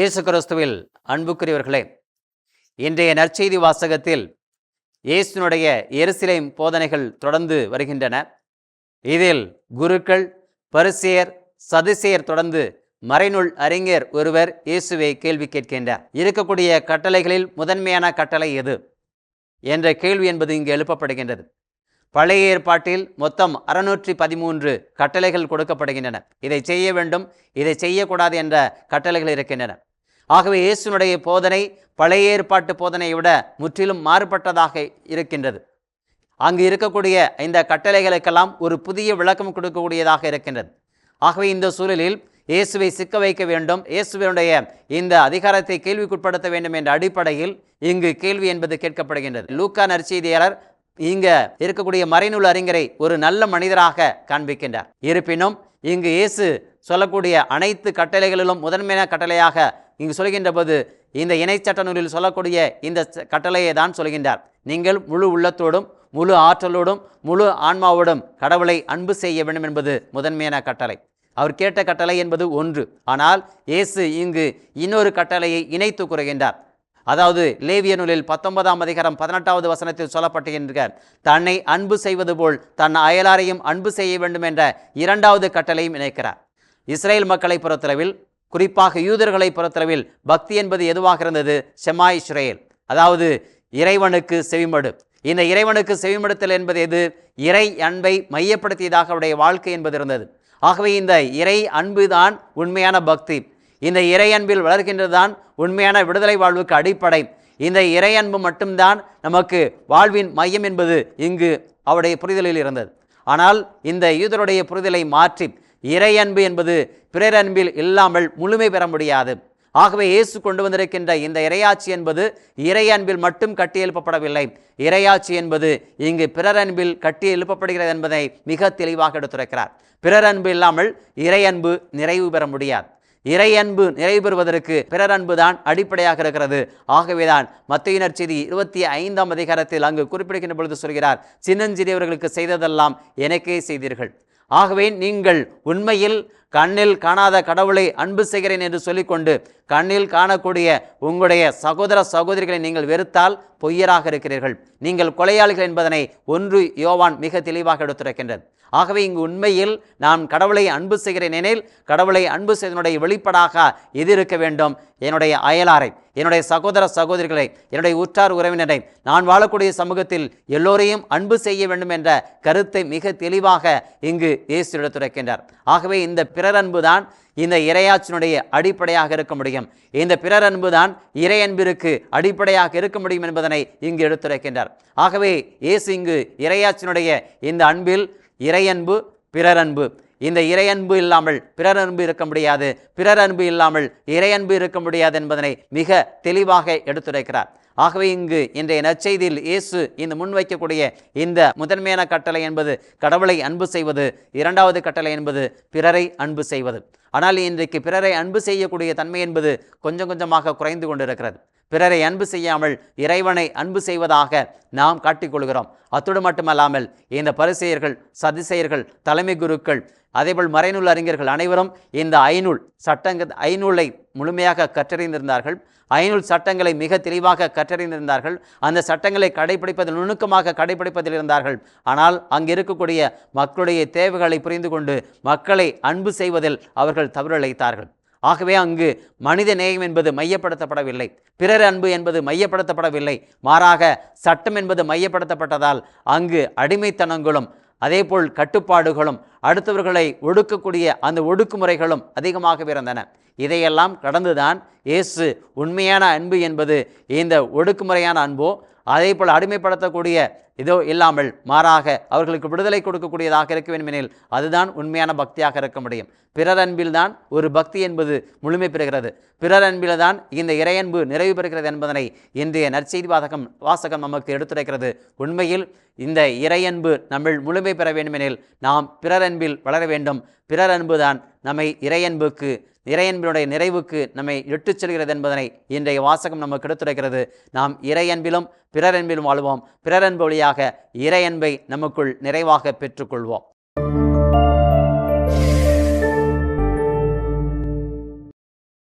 இயேசு கிறிஸ்துவில் அன்புக்குரியவர்களே, இன்றைய நற்செய்தி வாசகத்தில் இயேசுனுடைய எருசலேம் போதனைகள் தொடர்ந்து வருகின்றன. இதில் குருக்கள், பரிசேயர், சதுசேயர் தொடர்ந்து மறைநூல் அறிஞர் ஒருவர் இயேசுவை கேள்வி கேட்கின்றார். இருக்கக்கூடிய கட்டளைகளில் முதன்மையான கட்டளை எது என்ற கேள்வி என்பது இங்கு எழுப்பப்படுகின்றது. பழைய ஏற்பாட்டில் மொத்தம் 613 கட்டளைகள் கொடுக்கப்படுகின்றன. இதை செய்ய வேண்டும், இதை செய்யக்கூடாது என்ற கட்டளைகள் இருக்கின்றன. ஆகவே இயேசுனுடைய போதனை பழைய ஏற்பாட்டு போதனையை விட முற்றிலும் மாறுபட்டதாக இருக்கின்றது. அங்கு இருக்கக்கூடிய இந்த கட்டளைகளுக்கெல்லாம் ஒரு புதிய விளக்கம் கொடுக்கக்கூடியதாக இருக்கின்றது. ஆகவே இந்த சூழலில் இயேசுவை சிக்க வைக்க வேண்டும், இயேசுவினுடைய இந்த அதிகாரத்தை கேள்விக்குட்படுத்த வேண்டும் என்ற அடிப்படையில் இங்கு கேள்வி என்பது கேட்கப்படுகின்றது. லூக்கா நற்செய்தியாளர் இங்கு இருக்கக்கூடிய மறைநூல் அறிஞரை ஒரு நல்ல மனிதராக காண்பிக்கின்றார். இருப்பினும் இங்கு இயேசு சொல்லக்கூடிய அனைத்து கட்டளைகளிலும் முதன்மையான கட்டளையாக இங்கு சொல்கின்ற போது இந்த இணைச்சட்ட நூலில் சொல்லக்கூடிய இந்த கட்டளையை தான் சொல்கின்றார். நீங்கள் முழு உள்ளத்தோடும் முழு ஆற்றலோடும் முழு ஆன்மாவோடும் கடவுளை அன்பு செய்ய வேண்டும் என்பது முதன்மையான கட்டளை. அவர் கேட்ட கட்டளை என்பது ஒன்று. ஆனால் இயேசு இங்கு இன்னொரு கட்டளையை இணைத்து கூறுகின்றார். அதாவது லேவிய நூலில் 19ஆம் அதிகாரம் 18வது வசனத்தில் சொல்லப்பட்டிருக்கின்ற தன்னை அன்பு செய்வது போல் தன் அயலாரையும் அன்பு செய்ய வேண்டும் என்ற இரண்டாவது கட்டளையும் இணைக்கிறார். இஸ்ரேல் மக்களை பொறுத்தளவில், குறிப்பாக யூதர்களை பொறுத்தளவில் பக்தி என்பது எதுவாக இருந்தது? ஷெமா இஸ்ரேல், அதாவது இறைவனுக்கு செவிமடு. இந்த இறைவனுக்கு செவிமடுத்தல் என்பது எது? இறை அன்பை மையப்படுத்தியதாக அவருடைய வாழ்க்கை என்பது இருந்தது. ஆகவே இந்த இறை அன்பு தான் உண்மையான பக்தி. இந்த இறை அன்பில் வளர்கின்றது தான் உண்மையான விடுதலை வாழ்வுக்கு அடிப்படை. இந்த இறை அன்பு மட்டும்தான் நமக்கு வாழ்வின் மையம் என்பது இங்கு அவருடைய புரிதலில் இருந்தது. ஆனால் இந்த யூதருடைய புரிதலை மாற்றி இறை அன்பு என்பது பிறர் அன்பில் இல்லாமல் முழுமை பெற முடியாது. ஆகவே இயேசு கொண்டு வந்திருக்கின்ற இந்த இறையாட்சி என்பது இறை அன்பில் மட்டும் கட்டி எழுப்பப்படவில்லை. இறையாட்சி என்பது இங்கு பிறர் அன்பில் கட்டி எழுப்பப்படுகிறது என்பதை மிக தெளிவாக எடுத்துரைக்கிறார். பிறர் அன்பு இல்லாமல் இறை அன்பு நிறைவு பெற முடியாது. இறை அன்பு நிறைவு பெறுவதற்கு பிறர் அன்பு தான் அடிப்படையாக இருக்கிறது. ஆகவேதான் மத்தேயு நற்செய்தி 25ஆம் அதிகாரத்தில் அங்கு குறிப்பிடுகின்ற பொழுது சொல்கிறார், சின்னஞ்சிறியவர்களுக்கு செய்ததெல்லாம் எனக்கே செய்தீர்கள். ஆகவே நீங்கள் உண்மையில் கண்ணில் காணாத கடவுளை அன்பு செய்கிறேன் என்று சொல்லிக்கொண்டு கண்ணில் காணக்கூடிய உங்களுடைய சகோதர சகோதரிகளை நீங்கள் வெறுத்தால் பொய்யராக இருக்கிறீர்கள், நீங்கள் கொலையாளிகள் என்பதனை 1 யோவான் மிக தெளிவாக எடுத்துரைக்கின்றது. ஆகவே இங்கு உண்மையில் நான் கடவுளை அன்பு செய்கிறேன் எனில் கடவுளை அன்பு செய்வதனுடைய வெளிப்பாடாக எது இருக்க வேண்டும்? என்னுடைய அயலாரை, என்னுடைய சகோதர சகோதரிகளை, என்னுடைய உற்றார் உறவினரை, நான் வாழக்கூடிய சமூகத்தில் எல்லோரையும் அன்பு செய்ய வேண்டும் என்ற கருத்தை மிக தெளிவாக இங்கு இயேசு எடுத்துரைக்கின்றார். ஆகவே இந்த பிறர் அன்பு தான் இந்த இறையாட்சியினுடைய அடிப்படையாக இருக்க முடியும். இந்த பிறர் அன்பு தான் இறை அன்பிற்கு அடிப்படையாக இருக்க முடியும் என்பதனை இங்கு எடுத்துரைக்கின்றார். ஆகவே இயேசு இங்கு இறையாட்சியினுடைய இந்த அன்பில் இறையன்பு, பிறர் அன்பு, இந்த இறையன்பு இல்லாமல் பிறர் அன்பு இருக்க முடியாது, பிறர் அன்பு இல்லாமல் இறையன்பு இருக்க முடியாது என்பதனை மிக தெளிவாக எடுத்துரைக்கிறார். ஆகவே இங்கு இன்றைய நற்செய்தியில் இயேசு இந்த முன்வைக்கக்கூடிய இந்த முதன்மையான கட்டளை என்பது கடவுளை அன்பு செய்வது, இரண்டாவது கட்டளை என்பது பிறரை அன்பு செய்வது. ஆனால் இன்றைக்கு பிறரை அன்பு செய்யக்கூடிய தன்மை என்பது கொஞ்சம் கொஞ்சமாக குறைந்து கொண்டிருக்கிறது. பிறரை அன்பு செய்யாமல் இறைவனை அன்பு செய்வதாக நாம் காட்டிக்கொள்கிறோம். அத்தோடு மட்டுமல்லாமல் இந்த பரிசேயர்கள், சதுசேயர்கள், தலைமை குருக்கள், அதேபோல் மறைநூல் அறிஞர்கள் அனைவரும் இந்த ஐநூலை முழுமையாக கற்றறிந்திருந்தார்கள். ஐநூல் சட்டங்களை மிக தெளிவாக கற்றறிந்திருந்தார்கள். அந்த சட்டங்களை கடைபிடிப்பதில் நுணுக்கமாக கடைபிடிப்பதில் இருந்தார்கள். ஆனால் அங்கு இருக்கக்கூடிய மக்களுடைய தேவைகளை புரிந்து கொண்டு மக்களை அன்பு செய்வதில் அவர்கள் தவறிழைத்தார்கள். ஆகவே அங்கு மனித நேயம் என்பது மையப்படுத்தப்படவில்லை, பிறர் அன்பு என்பது மையப்படுத்தப்படவில்லை. மாறாக சட்டம் என்பது மையப்படுத்தப்பட்டதால் அங்கு அடிமைத்தனங்களும் அதேபோல் கட்டுப்பாடுகளும் அடுத்தவர்களை ஒடுக்கக்கூடிய அந்த ஒடுக்குமுறைகளும் அதிகமாக இருந்தன. இதையெல்லாம் கடந்துதான் இயேசு உண்மையான அன்பு என்பது இந்த ஒடுக்குமுறையான அன்போ அதேபோல் அடிமைப்படுத்தக்கூடிய இதோ இல்லாமல் மாறாக அவர்களுக்கு விடுதலை கொடுக்கக்கூடியதாக இருக்க வேண்டுமெனில் அதுதான் உண்மையான பக்தியாக இருக்க முடியும். பிறர் அன்பில்தான் ஒரு பக்தி என்பது முழுமை பெறுகிறது. பிறர் அன்பில்தான் இந்த இறையன்பு நிறைவு பெறுகிறது என்பதனை இன்றைய நற்செய்தி வாசகம் நமக்கு எடுத்துரைக்கிறது. உண்மையில் இந்த இறையன்பு நம்ம முழுமை பெற வேண்டுமெனில் நாம் பிறர் அன்பில் வளர வேண்டும். பிறர் அன்புதான் நம்மை இறையன்பினுடைய நிறைவுக்கு நம்மை இட்டுச் செல்கிறது என்பதனை இன்றைய வாசகம் நமக்கு எடுத்துரைக்கிறது. நாம் இறையன்பிலும் பிறரன்பிலும் வாழ்வோம். பிறரன்பு வழியாக இறையன்பை நமக்குள் நிறைவாக பெற்றுக்கொள்வோம்.